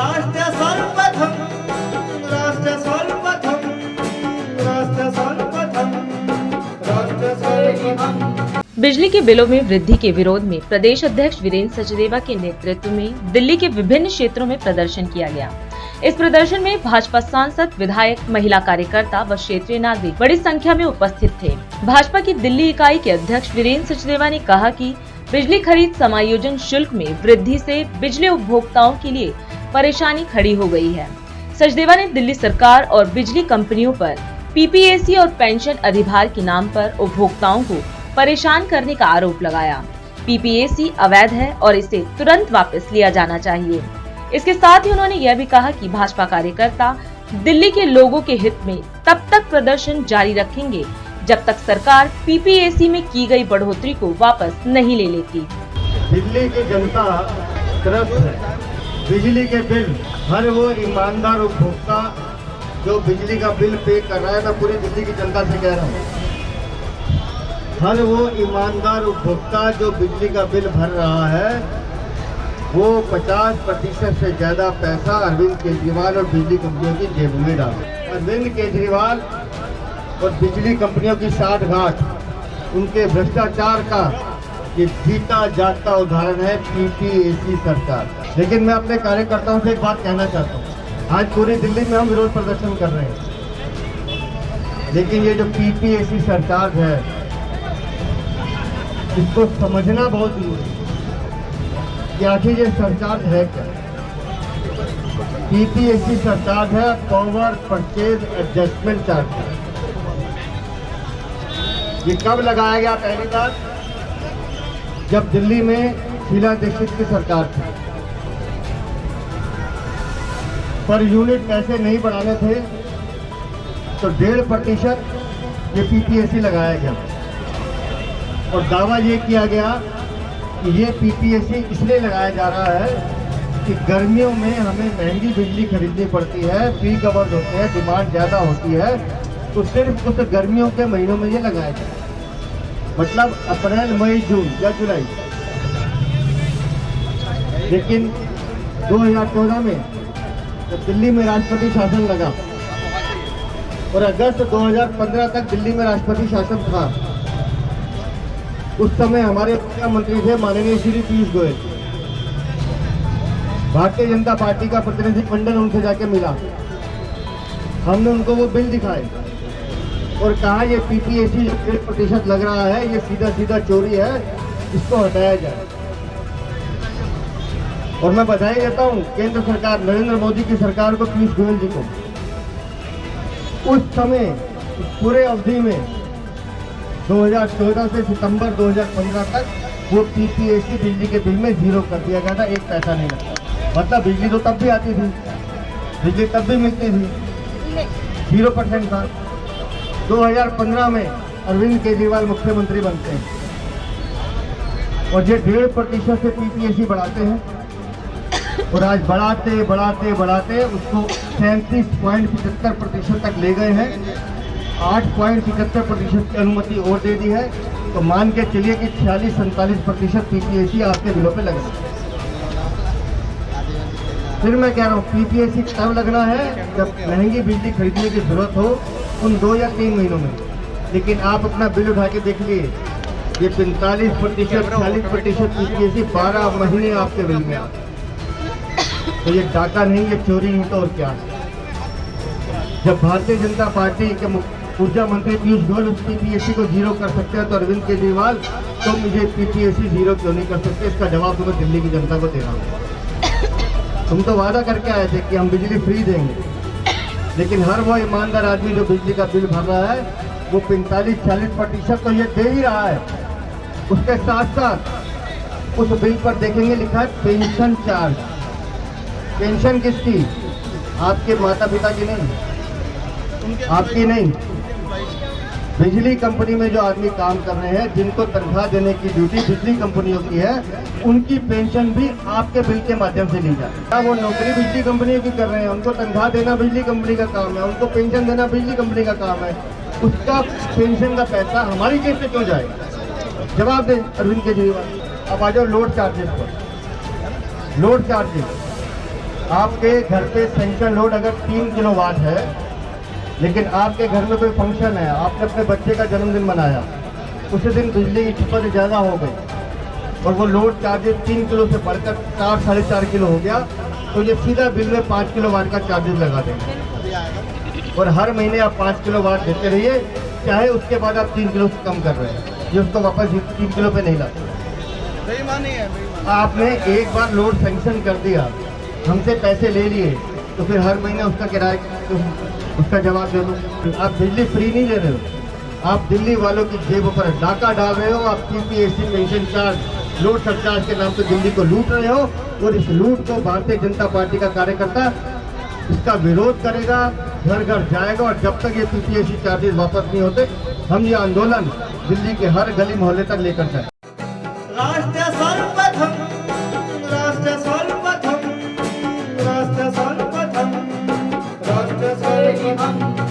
राष्ट्र सर्वप्रथम, राष्ट्र सर्वप्रथम, राष्ट्र सर्वप्रथम, राष्ट्र सर्वप्रथम। बिजली के बिलों में वृद्धि के विरोध में प्रदेश अध्यक्ष वीरेंद्र सचदेवा के नेतृत्व में दिल्ली के विभिन्न क्षेत्रों में प्रदर्शन किया गया। इस प्रदर्शन में भाजपा सांसद, विधायक, महिला कार्यकर्ता व क्षेत्रीय नागरिक बड़ी संख्या में उपस्थित थे। भाजपा की दिल्ली इकाई के अध्यक्ष वीरेंद्र सचदेवा ने कहा कि बिजली खरीद समायोजन शुल्क में वृद्धि से बिजली उपभोक्ताओं के लिए परेशानी खड़ी हो गई है। सचदेवा ने दिल्ली सरकार और बिजली कंपनियों पर पीपीएसी और पेंशन अधिभार के नाम पर उपभोक्ताओं को परेशान करने का आरोप लगाया। पीपीएसी अवैध है और इसे तुरंत वापस लिया जाना चाहिए। इसके साथ ही उन्होंने यह भी कहा कि भाजपा कार्यकर्ता दिल्ली के लोगों के हित में तब तक प्रदर्शन जारी रखेंगे जब तक सरकार पीपीएसी में की गई बढ़ोतरी को वापस नहीं ले लेती। दिल्ली की जनता त्रस्त है। बिजली के बिल, हर वो ईमानदार उपभोक्ता जो बिजली का बिल पे कर रहा है, मैं पूरी दिल्ली की जनता से कह रहा हूँ, हर वो ईमानदार उपभोक्ता जो बिजली का बिल भर रहा है, वो 50% से ज़्यादा पैसा अरविंद केजरीवाल और बिजली कंपनियों की जेब में डाले। अरविंद केजरीवाल और बिजली कंपनियों की साठगांठ, उनके भ्रष्टाचार का ये जीता जागता उदाहरण है पीपीएसी सरकार। लेकिन मैं अपने कार्यकर्ताओं से एक बात कहना चाहता हूँ, आज पूरी दिल्ली में हम विरोध प्रदर्शन कर रहे हैं, लेकिन ये जो पीपीएसी सरकार है, इसको समझना बहुत जरूरी है कि आखिर ये सरकार है क्या। पीपीएसी सरकार है पावर परचेज एडजस्टमेंट चार्ज। ये कब लगाया गया? पहली बार जब दिल्ली में शीला दीक्षित की सरकार थी, पर यूनिट पैसे नहीं बढ़ाने थे तो 1.5% ये पीपीएसी लगाया गया और दावा ये किया गया कि ये पीपीएसी इसलिए लगाया जा रहा है कि गर्मियों में हमें महंगी बिजली खरीदनी पड़ती है, पीक आवर्स होते हैं, डिमांड ज़्यादा होती है, तो सिर्फ उस गर्मियों के महीनों में ये लगाया जाए, मतलब अप्रैल, मई, जून या जुलाई। लेकिन 2014 में जब दिल्ली में राष्ट्रपति शासन लगा और अगस्त 2015 तक दिल्ली में राष्ट्रपति शासन था, उस समय हमारे मुख्यमंत्री थे माननीय श्री पीयूष गोयल। भारतीय जनता पार्टी का प्रतिनिधिमंडल उनसे जाके मिला, हमने उनको वो बिल दिखाए और कहा ये पीपीएसी जो 1% लग रहा है, ये सीधा सीधा चोरी है, इसको हटाया जाए। और मैं बधाई देता हूँ केंद्र सरकार, नरेंद्र मोदी की सरकार को, पीयूष गोयल जी को। उस समय पूरे अवधि में 2014 से सितंबर 2015 तक वो पीपीएसी बिजली के बिल में जीरो कर दिया गया था, एक पैसा नहीं लगता। मतलब बिजली तो तब भी आती थी, बिजली तब भी मिलती थी, 0% था। 2015 में अरविंद केजरीवाल मुख्यमंत्री बनते हैं और ये 1.5% से पीपीएसी बढ़ाते हैं और आज बढ़ाते बढ़ाते बढ़ाते उसको 37.75% तक ले गए हैं। 8.75% की अनुमति और दे दी है, तो मान के चलिए कि 46-47% पीपीएसी आपके बिलों पे लगेगा। फिर मैं कह रहा हूँ पीपीएसी तब लगना है जब महंगी बिजली खरीदने की जरूरत हो, उन 2 या 3 महीनों में। लेकिन आप अपना बिल उठा के देख लिए, ये 45%, 40% पीपीएसी 12 महीने आपके बिल में आते। तो ये डाका नहीं, ये चोरी नहीं तो और क्या। जब भारतीय जनता पार्टी के ऊर्जा मंत्री पीयूष गोयल उस पीपीएसी को जीरो कर सकते हैं, तो अरविंद केजरीवाल तो मुझे पीपीएसी जीरो क्यों नहीं कर सकते? इसका जवाब तुम्हें दिल्ली की जनता को देना होगा। तुम तो वादा करके आए थे कि हम बिजली फ्री देंगे, लेकिन हर वो ईमानदार आदमी जो बिजली का बिल भर रहा है, वो 45-40% तो ये दे ही रहा है। उसके साथ साथ उस बिल पर देखेंगे लिखा है पेंशन चार्ज। पेंशन किसकी? आपके माता पिता की नहीं, आपकी नहीं। बिजली कंपनी में जो आदमी काम कर रहे हैं, जिनको तनख्वाह देने की ड्यूटी बिजली कंपनियों की है, उनकी पेंशन भी आपके बिल के माध्यम से ली जाती है। वो नौकरी बिजली कंपनियों की कर रहे हैं, उनको तनख्वाह देना बिजली कंपनी का काम है, उनको पेंशन देना बिजली कंपनी का काम है। उसका पेंशन का पैसा हमारी जेब से क्यों जाएगा? जवाब दे अरविंद केजरीवाल। अब आ जाओ लोड चार्जेस पर। लोड चार्जेस आपके घर पे सेंट्रल लोड अगर 3 किलोवाट है, लेकिन आपके घर में कोई फंक्शन है, आपने अपने बच्चे का जन्मदिन मनाया, उसी दिन बिजली की खपत ज़्यादा हो गई और वो लोड चार्जेस 3 किलो से बढ़कर 4-4.5 किलो हो गया, तो ये सीधा बिल में 5 किलोवाट का चार्जेस लगा देंगे और हर महीने आप 5 किलोवाट देते रहिए, चाहे उसके बाद आप 3 किलो से कम कर रहे हैं, ये उसको वापस 3 किलो पे नहीं लाते। आपने एक बार लोड सैंक्शन कर दिया, हमसे पैसे ले लिए, तो फिर हर महीने उसका किराया उसका जवाब दे दो। आप बिजली फ्री नहीं ले रहे हो, आप दिल्ली वालों की जेब पर डाका डाल रहे हो। आप CPSC pension charge, load surcharge के नाम पे दिल्ली को लूट रहे हो और इस लूट को भारतीय जनता पार्टी का कार्यकर्ता इसका विरोध करेगा, घर घर जाएगा और जब तक ये PPSC चार्जेस वापस नहीं होते, हम ये आंदोलन दिल्ली के हर गली मोहल्ले तक लेकर जाए। राष्ट्र सर्वप्रथम, राष्ट्र सर्वप्रथम, राष्ट्र सर्वप्रथम, राष्ट्र सर्वप्रथम।